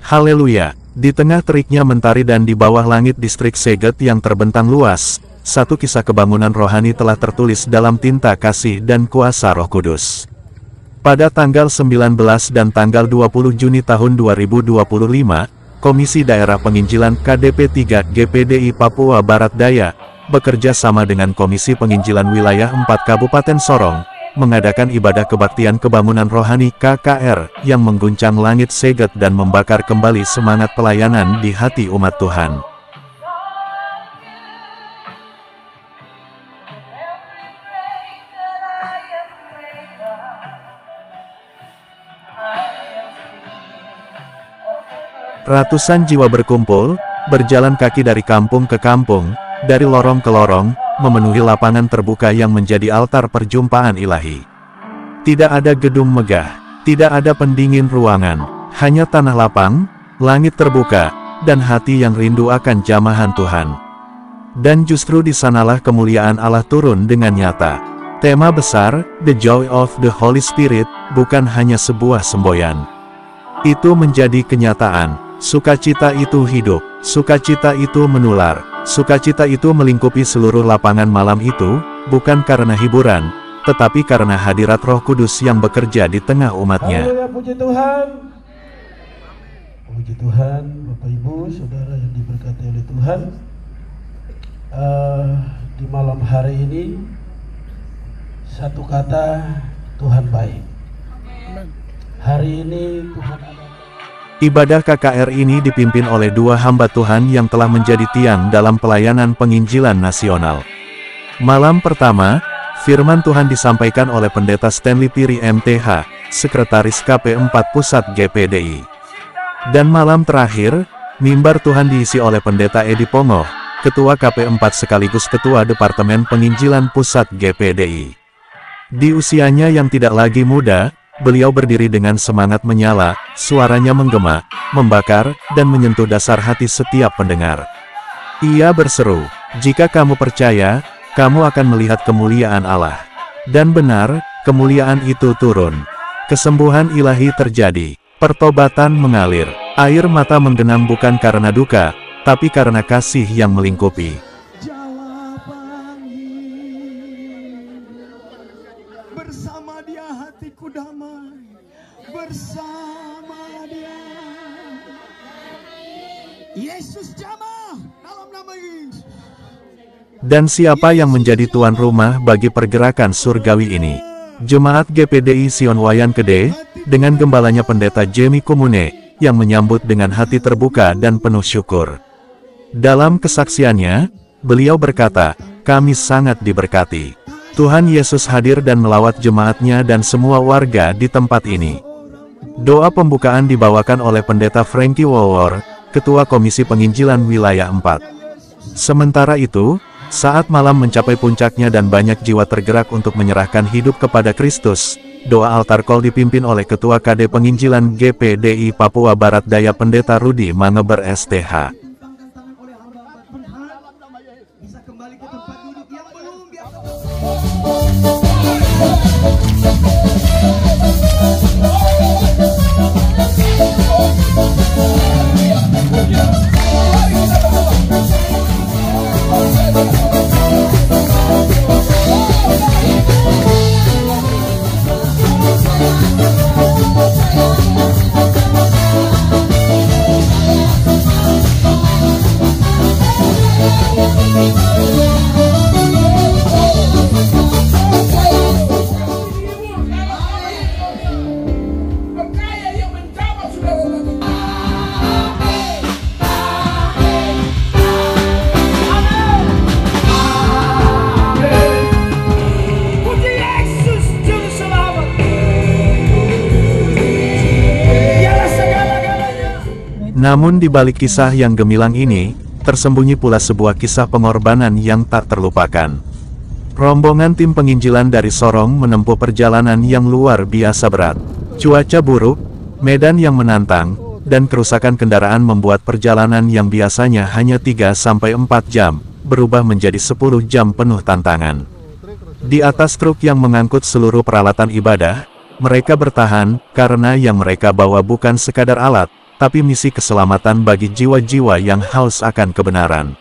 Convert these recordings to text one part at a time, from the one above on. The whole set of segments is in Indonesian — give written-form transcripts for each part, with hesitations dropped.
Haleluya! Di tengah teriknya mentari dan di bawah langit distrik Seget yang terbentang luas, satu kisah kebangunan rohani telah tertulis dalam tinta kasih dan kuasa Roh Kudus. Pada tanggal 19 dan tanggal 20 Juni tahun 2025, Komisi Daerah Penginjilan KDP 3 GPDI Papua Barat Daya, bekerja sama dengan Komisi Penginjilan Wilayah 4 Kabupaten Sorong, mengadakan ibadah kebaktian kebangunan rohani KKR yang mengguncang langit Seget dan membakar kembali semangat pelayanan di hati umat Tuhan. Ratusan jiwa berkumpul, berjalan kaki dari kampung ke kampung, dari lorong ke lorong, memenuhi lapangan terbuka yang menjadi altar perjumpaan ilahi. Tidak ada gedung megah, tidak ada pendingin ruangan, hanya tanah lapang, langit terbuka, dan hati yang rindu akan jamahan Tuhan. Dan justru di sanalah kemuliaan Allah turun dengan nyata. Tema besar, The Joy of the Holy Spirit, bukan hanya sebuah semboyan. Itu menjadi kenyataan. Sukacita itu hidup, sukacita itu menular, sukacita itu melingkupi seluruh lapangan malam itu, bukan karena hiburan, tetapi karena hadirat Roh Kudus yang bekerja di tengah umatnya. Haleluya, puji Tuhan. Puji Tuhan, Bapak Ibu, Saudara yang diberkati oleh Tuhan. Di malam hari ini, satu kata, Tuhan baik. Hari ini Tuhan ada. Ibadah KKR ini dipimpin oleh dua hamba Tuhan yang telah menjadi tiang dalam pelayanan penginjilan nasional. Malam pertama, firman Tuhan disampaikan oleh Pendeta Stanley Piri MTH, Sekretaris KP4 Pusat GPDI. Dan malam terakhir, mimbar Tuhan diisi oleh Pendeta Edi Pongoh, Ketua KP4 sekaligus Ketua Departemen Penginjilan Pusat GPDI. Di usianya yang tidak lagi muda, beliau berdiri dengan semangat menyala, suaranya menggema, membakar, dan menyentuh dasar hati setiap pendengar. Ia berseru, "Jika kamu percaya, kamu akan melihat kemuliaan Allah." Dan benar, kemuliaan itu turun. Kesembuhan ilahi terjadi, pertobatan mengalir, air mata menggenang bukan karena duka, tapi karena kasih yang melingkupi. Bersama dia hatiku damai, bersama dia Yesus jamah dalam nama Yesus. Dan siapa yang menjadi tuan rumah bagi pergerakan surgawi ini? Jemaat GPDI Sion Wayan Kede, dengan gembalanya Pendeta Jamie Kumune, yang menyambut dengan hati terbuka dan penuh syukur. Dalam kesaksiannya, beliau berkata, "Kami sangat diberkati. Tuhan Yesus hadir dan melawat jemaatnya dan semua warga di tempat ini." Doa pembukaan dibawakan oleh Pendeta Frankie Wawor, Ketua Komisi Penginjilan Wilayah 4. Sementara itu, saat malam mencapai puncaknya dan banyak jiwa tergerak untuk menyerahkan hidup kepada Kristus, doa altar call dipimpin oleh Ketua KD Penginjilan GPDI Papua Barat Daya Pendeta Rudi Mangeber STH. Bisa kembali ke tempat duduk yang belum biasa. Namun di balik kisah yang gemilang ini, tersembunyi pula sebuah kisah pengorbanan yang tak terlupakan. Rombongan tim penginjilan dari Sorong menempuh perjalanan yang luar biasa berat. Cuaca buruk, medan yang menantang, dan kerusakan kendaraan membuat perjalanan yang biasanya hanya 3-4 jam, berubah menjadi 10 jam penuh tantangan. Di atas truk yang mengangkut seluruh peralatan ibadah, mereka bertahan, karena yang mereka bawa bukan sekadar alat, tapi misi keselamatan bagi jiwa-jiwa yang haus akan kebenaran.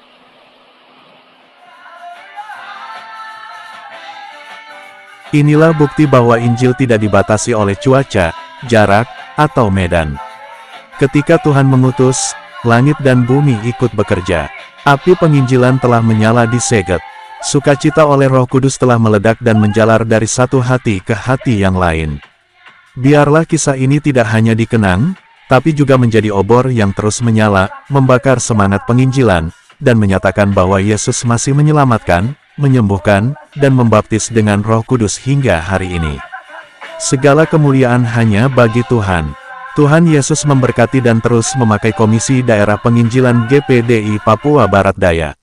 Inilah bukti bahwa Injil tidak dibatasi oleh cuaca, jarak, atau medan. Ketika Tuhan mengutus, langit dan bumi ikut bekerja. Api penginjilan telah menyala di Seget. Sukacita oleh Roh Kudus telah meledak dan menjalar dari satu hati ke hati yang lain. Biarlah kisah ini tidak hanya dikenang, tapi juga menjadi obor yang terus menyala, membakar semangat penginjilan, dan menyatakan bahwa Yesus masih menyelamatkan, menyembuhkan, dan membaptis dengan Roh Kudus hingga hari ini. Segala kemuliaan hanya bagi Tuhan. Tuhan Yesus memberkati dan terus memakai Komisi Daerah Penginjilan GPDI Papua Barat Daya.